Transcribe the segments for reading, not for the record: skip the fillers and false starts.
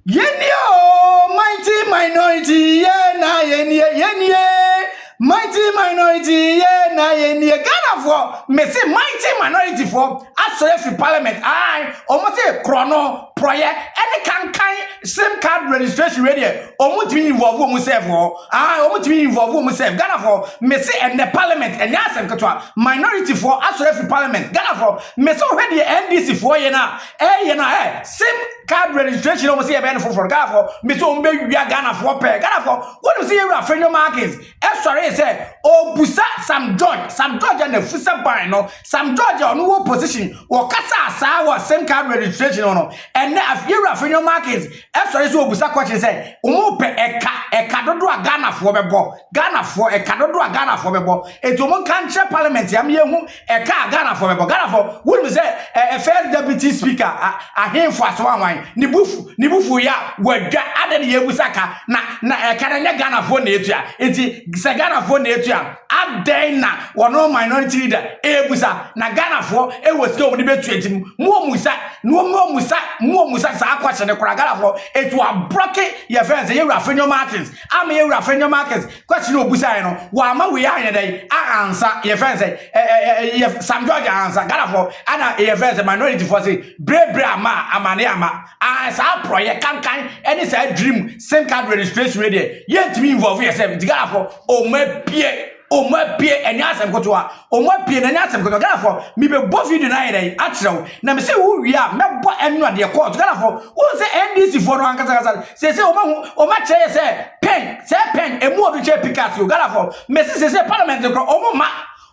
Yenio, mighty minority, yenye, mighty minority, Ghana for me say mighty minority for as Parliament. Almost a chrono project, any can SIM card registration radio. Almost to involve myself. Almost to involve myself. Ghana for me say and the Parliament and yes, minority for as Parliament. Ghana for me so ready NDC for SIM card registration almost a benefit for Ghana for me so we are Ghana for pair. Ghana for what you see here friend your markets. Sorry say busa Sam George and the Fusa Bar no Sam George on no position or Kasa Sawa same card registration no and if you are your markets sorry so busa question say pe eka dodo Ghana for bebo Ghana for eka dodo Ghana for bebo eto country parliament yam ye hu eka Ghana for bebo Ghana for we say a first deputy speaker a him for aswan ni bufu ya wadwa ade ye busaka na eka na Ghana for na etua enti Ghana for na etua adena wono minority leader ebusa na Ghana for e wosi o ni betuatim mo musa sa kwahye ne kora Ghana for etu abroke ye friends ye Rafinyo Martins am ye Rafinyo Martins question obusa no wa ma we anya dai answer ye friends ye Sam George answer Ghana for ana ye friends minority for say brebre ama amane ama sa project kan any say dream same card registration ready ye to involve yourself Ghana for o ma pie enya asem kotoa o ma pie na enya asem kotoa Ghana for me be bo video na yedai atrew na me say wo wi a me bo enu ade court Ghana for wo say NDC for no ankasa say o ma che say pen emu odu che Picasso Ghana for me say parliament ko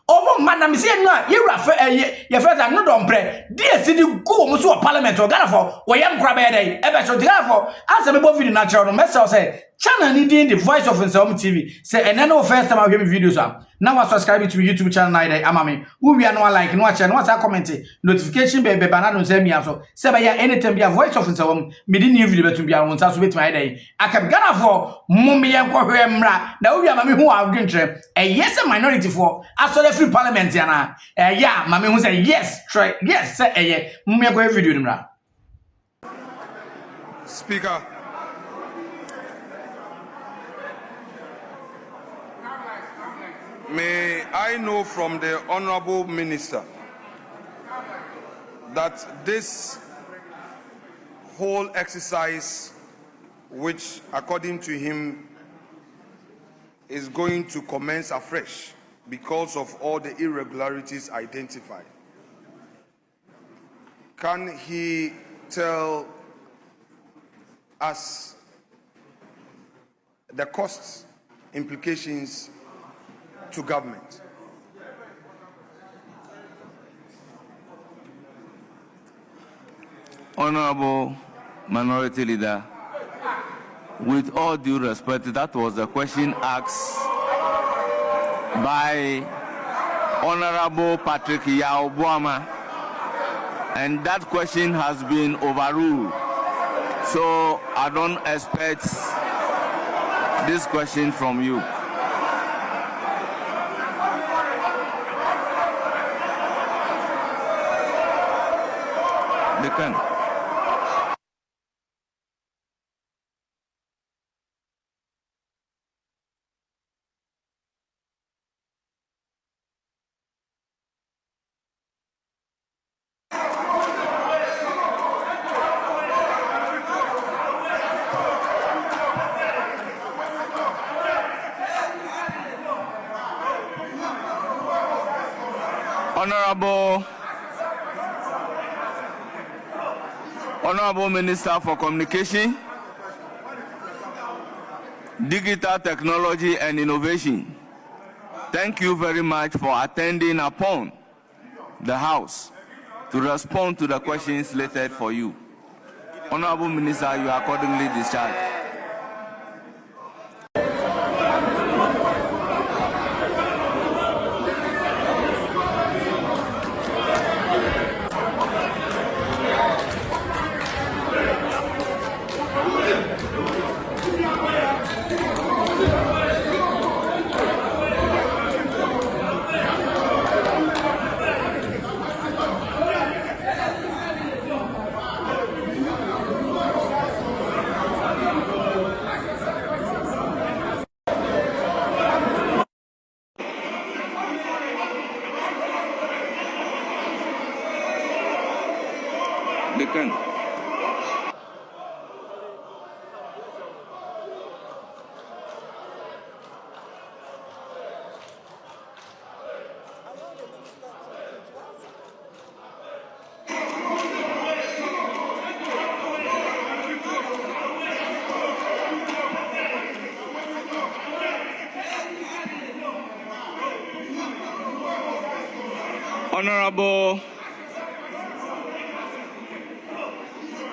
omo na me say no ye rafa ye feza no don pre DSC di go mo so parliament Ghana for wo yam kra be yedai e be so Ghana for asem bo video na atrew no me say channel needing the voice of NSawamtv say and no first time I hear videos now subscribe to YouTube channel na dey amame we are no like no share no comment notification be banana say me aso say by anytime be voice of Nsawam me di new video betum bia won so betum ay dey akam Ghana for mum ye nkwohwe mra na we amame hu adwentre yes minority for aso the free parliament ya na yeah mame hu say yes try yes say mum ye go video mra Speaker. May I know from the Honorable Minister that this whole exercise, which according to him is going to commence afresh because of all the irregularities identified, can he tell us the costs, implications to government? Honorable Minority Leader, with all due respect, that was the question asked by Honorable Patrick Yaobuama, and that question has been overruled. So I don't expect this question from you. They can. Honorable Minister for Communication, Digital Technology and Innovation, thank you very much for attending upon the House to respond to the questions slated for you. Honorable Minister, you are accordingly discharged.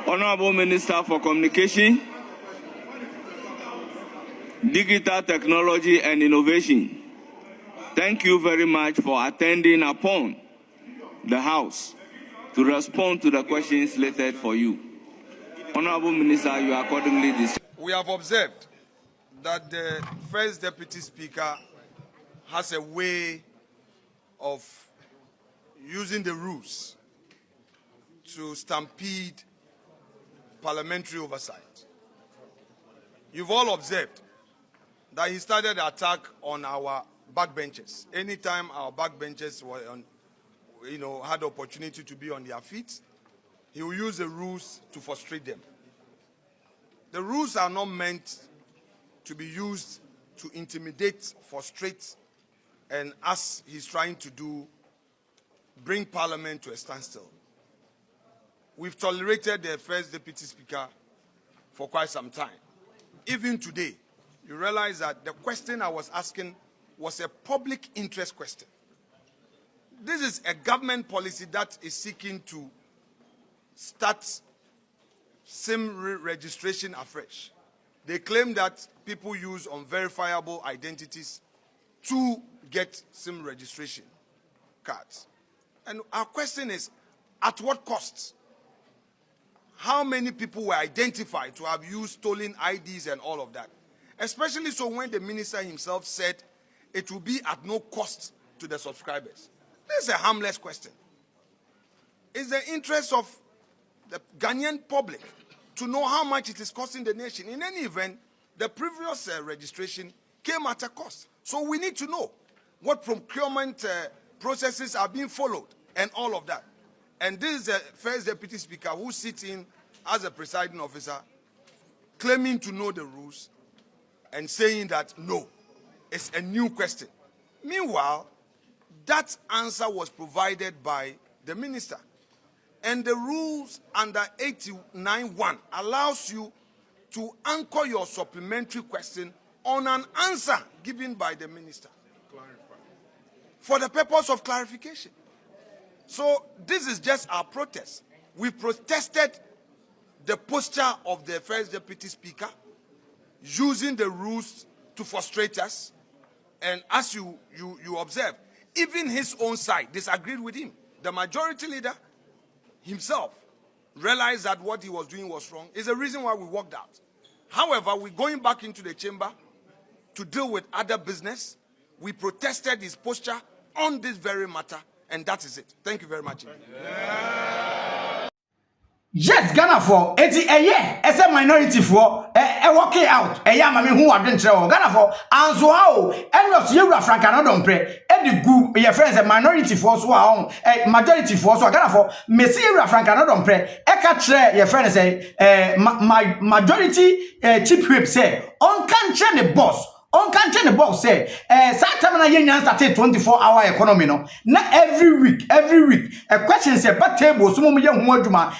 Honorable Minister for Communication, Digital Technology and Innovation, thank you very much for attending upon the House to respond to the questions slated for you. Honorable Minister, you are accordingly discharged. We have observed that the First Deputy Speaker has a way of using the rules to stampede parliamentary oversight. You've all observed that he started the attack on our backbenchers. Anytime our backbenchers were on, had the opportunity to be on their feet, he will use the rules to frustrate them. The rules are not meant to be used to intimidate, frustrate, and as he's trying to do, bring Parliament to a standstill. We've tolerated the First Deputy Speaker for quite some time. Even today, you realize that the question I was asking was a public interest question. This is a government policy that is seeking to start SIM registration afresh. They claim that people use unverifiable identities to get SIM registration cards. And our question is, at what cost? How many people were identified to have used stolen IDs and all of that? Especially so when the minister himself said it will be at no cost to the subscribers. This is a harmless question. It's the interest of the Ghanaian public to know how much it is costing the nation. In any event, the previous registration came at a cost. So we need to know what procurement processes are being followed and all of that. And this is the First Deputy Speaker who sits in as a presiding officer, claiming to know the rules and saying that no, it's a new question. Meanwhile, that answer was provided by the minister. And the rules under 89(1) allows you to anchor your supplementary question on an answer given by the minister for the purpose of clarification. So this is just our protest. We protested the posture of the First Deputy Speaker using the rules to frustrate us. And as you observe, even his own side disagreed with him. The majority leader himself realized that what he was doing was wrong. It's the reason why we walked out. However, we're going back into the chamber to deal with other business. We protested his posture on this very matter, and that is it. Thank you very much. Yes, Ghana for as a minority for walking out. Mami who have been travel Ghana for and so how and was you Frank and don't pray. The group your friends a minority for so on a majority for so Ghana for Messi Frank and don't pray. Eka your friends say my majority chief whip say on can't the boss. On can't the boss say Saturday yen started 24-hour economy no. Not every week a question say but table so mo young duma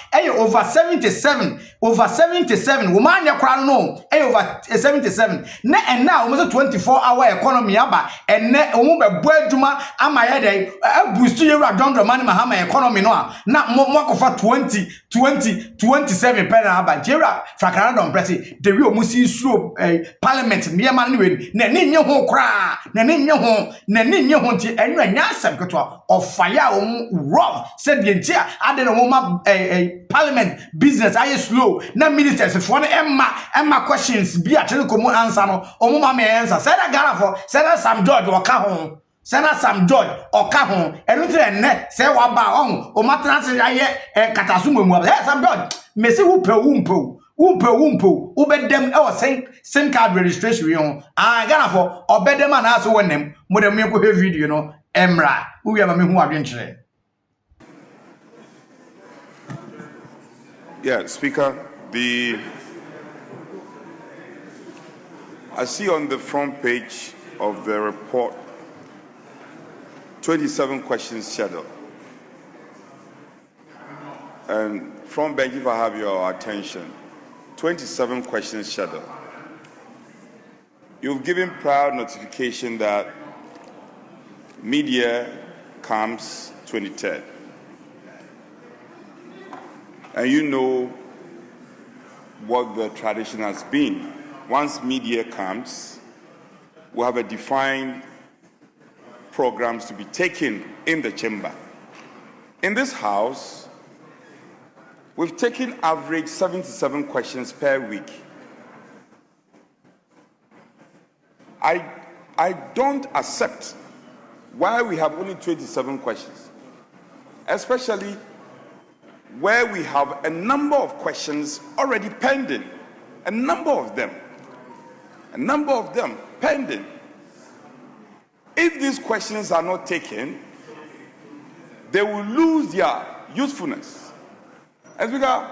over 77 woman ya crown no over 77 na and now almost 24-hour economy aba and na omo be boaduma ama ya dey boost you don man mahama economy no na mo kofa 27 pen aba jera frakana don press the we omo si slow parliament me man we na ni nye ho kra na ni nye ho ti enwa nya asem keto of fire rob said the entire ade no ma parliament business aye slow na ministers for emma questions bi a tele komo answer no omo ma me answer said that Ghana for said Sam George oka ho Sena Sam George oka ho enu tre ne se wa ba on o matena se aye katasumo mu Sam George me se wo Wumpo, ubedem SIM card registration yon. Ghana for obedem and aso wenem, modem me ko video no emra. Uya ma me hu adwenkyere. Yeah, Speaker, I see on the front page of the report 27 questions scheduled. And from bench, if I have your attention, 27 questions scheduled. You've given prior notification that media comes 23rd. And you know what the tradition has been. Once mid-year comes, we have a defined programs to be taken in the chamber. In this house, we've taken average 77 questions per week. I don't accept why we have only 27 questions, especially where we have a number of questions already pending, a number of them pending. If these questions are not taken, they will lose their usefulness. As because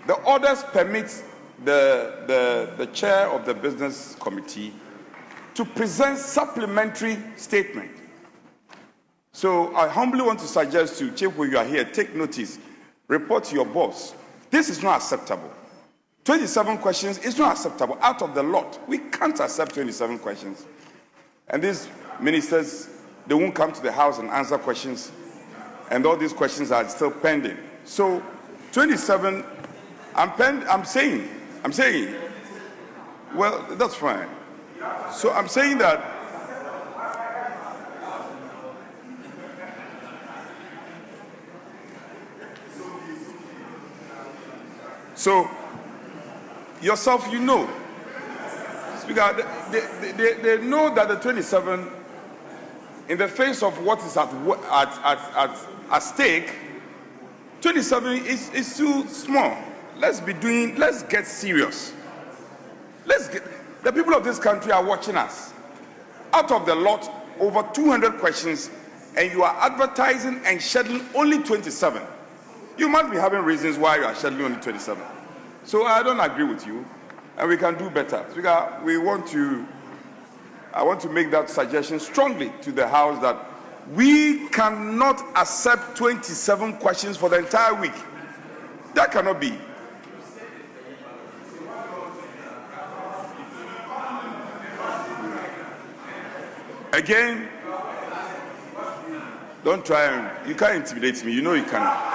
the orders permit the chair of the business committee to present supplementary statement. So I humbly want to suggest to Chief, when you are here, take notice, report to your boss. This is not acceptable. 27 questions is not acceptable. Out of the lot, we can't accept 27 questions. And these ministers, they won't come to the house and answer questions, and all these questions are still pending. So 27, I'm saying, well, that's fine. So I'm saying that so yourself, you know, Speaker, they know that the 27, in the face of what is at stake, 27 is too small. Let's get serious. The people of this country are watching us. Out of the lot, over 200 questions, and you are advertising and scheduling only 27. You must be having reasons why you are scheduling only 27. So I don't agree with you, and we can do better. Speaker, I want to make that suggestion strongly to the House that we cannot accept 27 questions for the entire week. That cannot be. Again, don't try and, you can't intimidate me. You know you cannot.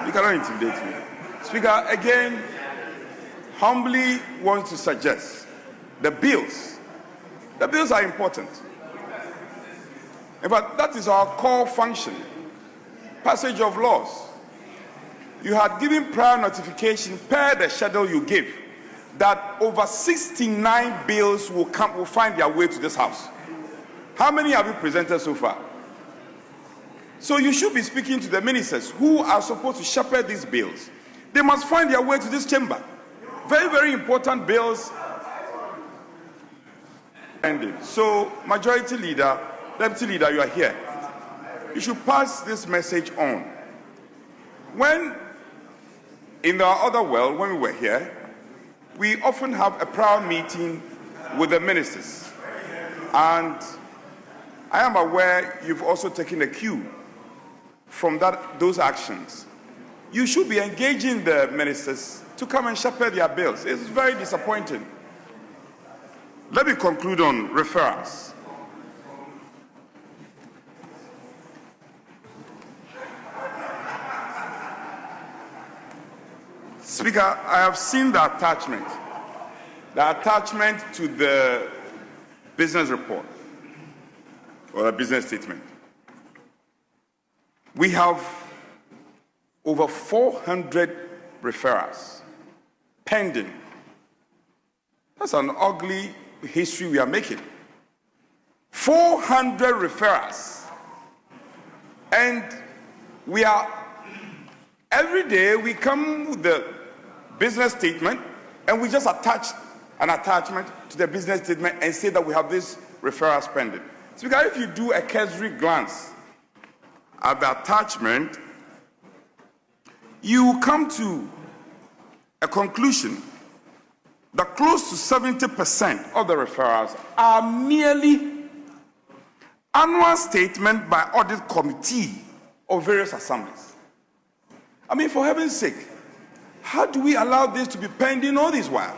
You cannot intimidate me. Speaker, again, humbly want to suggest the bills are important. In fact, that is our core function. Passage of laws. You had given prior notification per the schedule you gave that over 69 bills will find their way to this house. How many have you presented so far? So you should be speaking to the ministers who are supposed to shepherd these bills. They must find their way to this chamber. Very, very important bills. So, Majority Leader, Deputy Leader, you are here. You should pass this message on. When, in our other world, when we were here, we often have a prior meeting with the ministers. And I am aware you've also taken a cue from those actions. You should be engaging the ministers to come and shepherd their bills. It's very disappointing. Let me conclude on referrals. Speaker, I have seen the attachment to the business report or the business statement. We have over 400 referrals pending. That's an ugly history we are making. 400 referrals. And every day we come with the business statement and we just attach an attachment to the business statement and say that we have this referrals pending. So if you do a cursory glance at the attachment, you come to a conclusion that close to 70% of the referrals are merely annual statement by audit committee of various assemblies. I mean, for heaven's sake, how do we allow this to be pending all this while?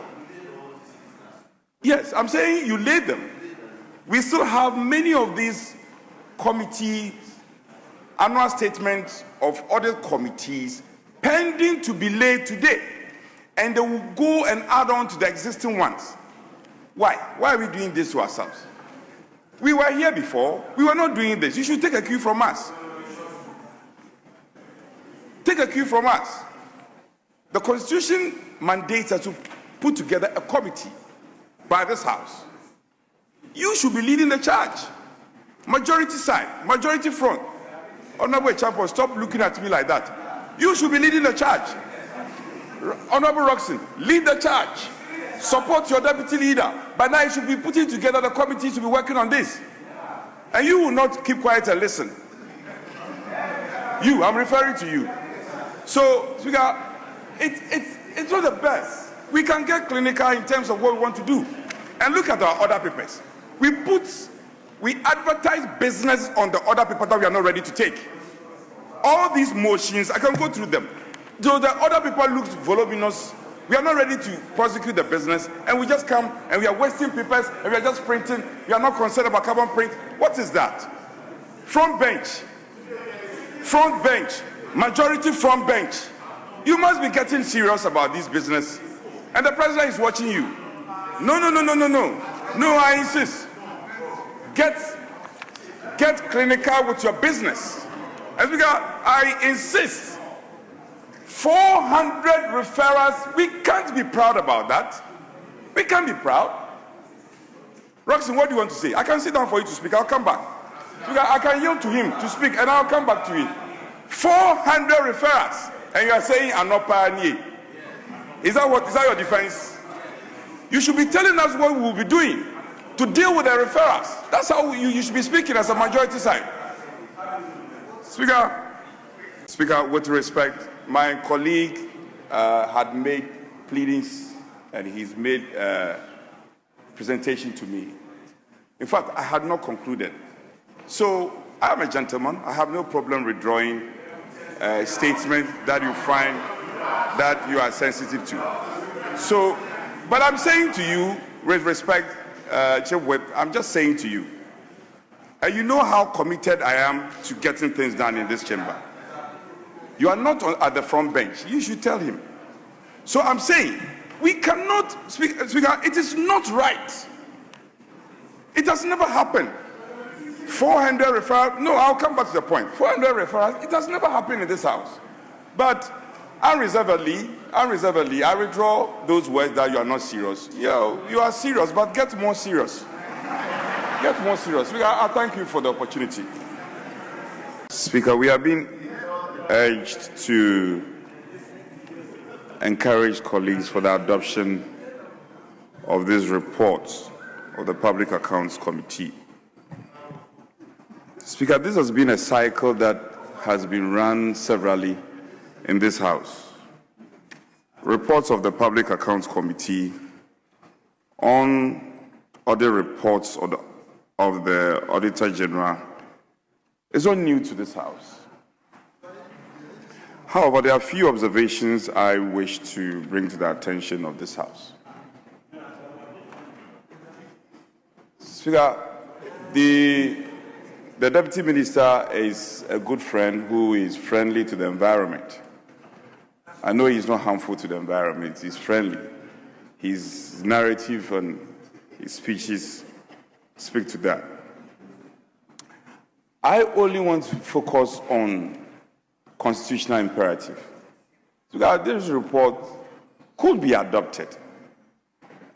Yes, I'm saying you laid them. We still have many of these committees annual statements of audit committees pending to be laid today, and they will go and add on to the existing ones. Why? Why are we doing this to ourselves? We were here before. We were not doing this. You should take a cue from us. Take a cue from us. The Constitution mandates us to put together a committee by this House. You should be leading the charge. Majority side, majority front. Honorable Champion, stop looking at me like that. You should be leading the charge. Honorable Roxon, lead the charge. Support your deputy leader. By now you should be putting together the committee to be working on this. And you will not keep quiet and listen. You, I'm referring to you. So, Speaker, it's not the best. We can get clinical in terms of what we want to do. And look at our other papers. We advertise business on the other paper that we are not ready to take. All these motions, I can go through them. So the other paper looks voluminous. We are not ready to prosecute the business, and we just come and we are wasting papers and we are just printing. We are not concerned about carbon print. What is that? Front bench. Front bench. Majority front bench. You must be getting serious about this business. And the president is watching you. No. No, I insist. Get clinical with your business. And Speaker, I insist. 400 referrals. We can't be proud about that. We can't be proud. Roxon, what do you want to say? I can sit down for you to speak. I'll come back. Speaker, I can yield to him to speak, and I'll come back to it. 400 referrals, and you are saying I'm not pioneer. Is that your defense? You should be telling us what we will be doing to deal with the referrals. That's how you should be speaking as a majority side. Speaker, with respect, my colleague had made pleadings and he's made a presentation to me. In fact, I had not concluded. So I am a gentleman. I have no problem withdrawing a statement that you find that you are sensitive to. So, but I'm saying to you, with respect, Chief Whip, I'm just saying to you, you know how committed I am to getting things done in this chamber. You are not at the front bench. You should tell him. So I'm saying, we cannot, Speaker, it is not right. It has never happened. 400 referrals, no, I'll come back to the point. 400 referrals, it has never happened in this House. But unreservedly, I withdraw those words that you are not serious. Yeah, you are serious, but get more serious. Get more serious. Speaker, I thank you for the opportunity. Speaker, we have been urged to encourage colleagues for the adoption of this report of the Public Accounts Committee. Speaker, this has been a cycle that has been run severally in this House. Reports of the Public Accounts Committee on audit reports of the Auditor General is not new to this House. However, there are a few observations I wish to bring to the attention of this House. Speaker, the Deputy Minister is a good friend who is friendly to the environment. I know he's not harmful to the environment, he's friendly. His narrative and his speeches speak to that. I only want to focus on constitutional imperative. So that this report could be adopted.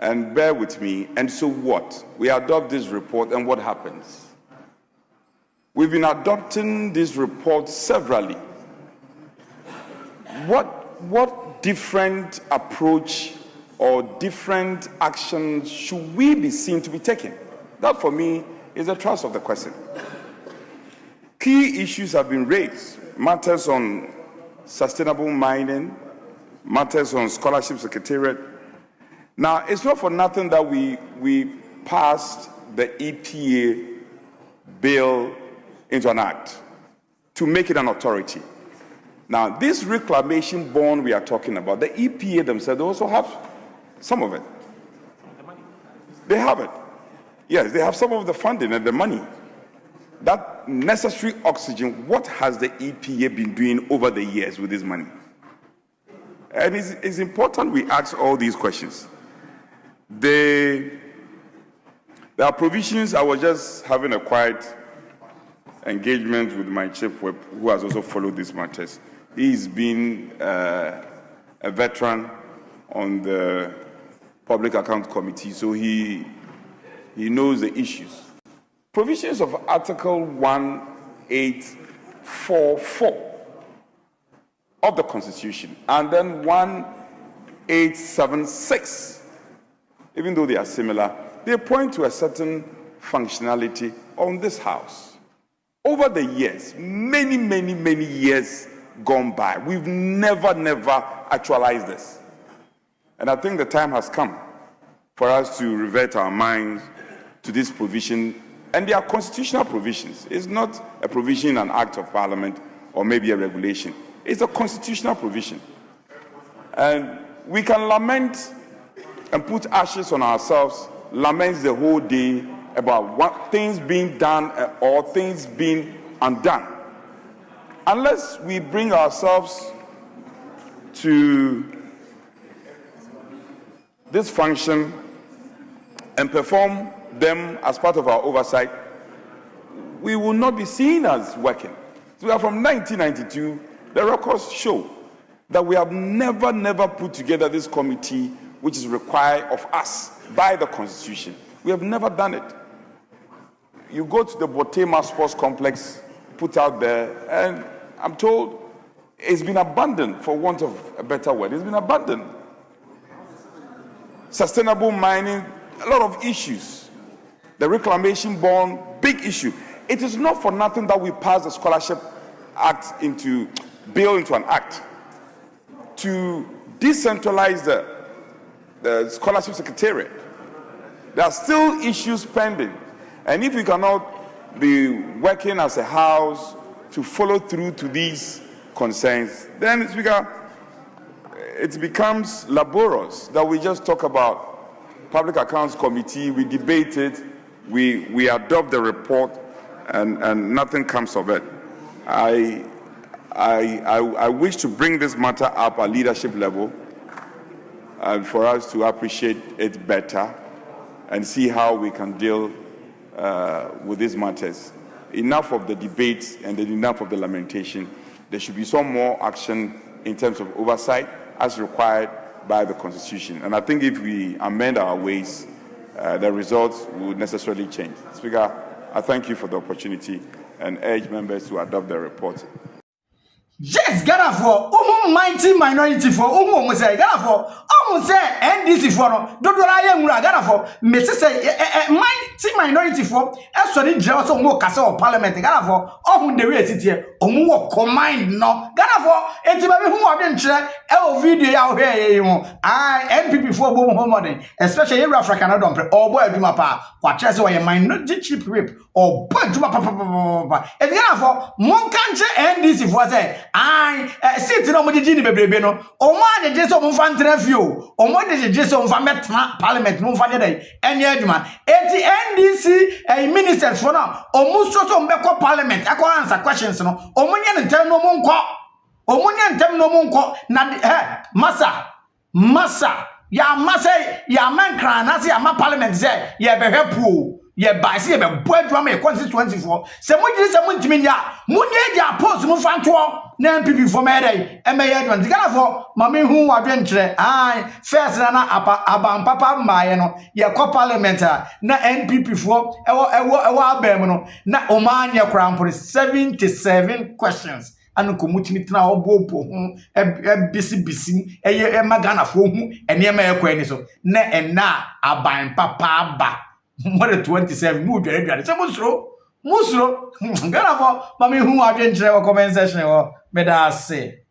And bear with me, and so what? We adopt this report, and what happens? We've been adopting this report severally. What different approach or different actions should we be seen to be taking? That, for me, is the thrust of the question. Key issues have been raised. Matters on sustainable mining, matters on scholarship secretariat. Now, it's not for nothing that we passed the EPA bill into an act to make it an authority. Now, this reclamation bond we are talking about, the EPA themselves, they also have some of it. They have it. Yes, they have some of the funding and the money. That necessary oxygen, what has the EPA been doing over the years with this money? And it's important we ask all these questions. There are provisions. I was just having a quiet engagement with my chief whip, who has also followed these matters. He's been a veteran on the Public Account Committee, so he knows the issues. Provisions of Article 1844 of the Constitution, and then 1876, even though they are similar, they point to a certain functionality on this House. Over the years, many years gone by, we've never actualized this. And I think the time has come for us to revert our minds to this provision. And they are constitutional provisions. It's not a provision in an act of parliament or maybe a regulation. It's a constitutional provision. And we can lament and put ashes on ourselves, lament the whole day about what things being done or things being undone. Unless we bring ourselves to this function and perform them as part of our oversight, we will not be seen as working. So we are from 1992. The records show that we have never put together this committee which is required of us by the Constitution. We have never done it. You go to the Botema Sports Complex, put out there, and I'm told it's been abandoned, for want of a better word. It's been abandoned. Sustainable mining, a lot of issues. The reclamation bond, big issue. It is not for nothing that we passed the Scholarship Act bill into an act to decentralize the Scholarship Secretariat. There are still issues pending. And if we cannot be working as a house to follow through to these concerns, then it becomes laborious that we just talk about Public Accounts Committee, we debate it, we adopt the report, and nothing comes of it. I wish to bring this matter up at leadership level for us to appreciate it better and see how we can deal with these matters. Enough of the debates and enough of the lamentation. There should be some more action in terms of oversight as required by the Constitution. And I think if we amend our ways, the results will necessarily change. Speaker, I thank you for the opportunity and urge members to adopt the report. Yes, Ghana for mighty minority for say Ghana for say NDC for no dodora yemura Ghana for me say mighty minority for esori jira so mo kasa of parliament Ghana for the way titie wo command no Ghana for enti ba bi hu ode nkyere e video ya ho ye ho NPP for bo ho modern especially in Africa na don pre obo aduma pa kwa kire se we minority chief whip or bo aduma pa e Ghana for mon kanche NDC for say sit no mo jiji ni bebrebe no o ma de je so mo fa ntrafio o mo de je so mo fa metna parliament mo fa de dai enye aduma enti NDC ministers for now o mo so mbeko parliament akọ answer questions no o mo nye ntem no mo nko na masa ya mankra na se ya ma parliament say ye behwe pu ye ba se ye be boadwa me constituency for se mo giri se mo ntimi nya mo nye dia post mo fa nto na MPP for me dai e me ye adwan Ghana for ma me hu wadwe nkyere first na aba papa mbaye no ye ko parliament na NPP for ewo abem no na o ma anya krampo 77 questions anu komutimi tena obobo hu bisi eye magana fo hu ene ma ekwa ni so na ena aban papa ba more 27 mu dware se musro Ghana for mami hu adwe nkyere comment section wo me da ase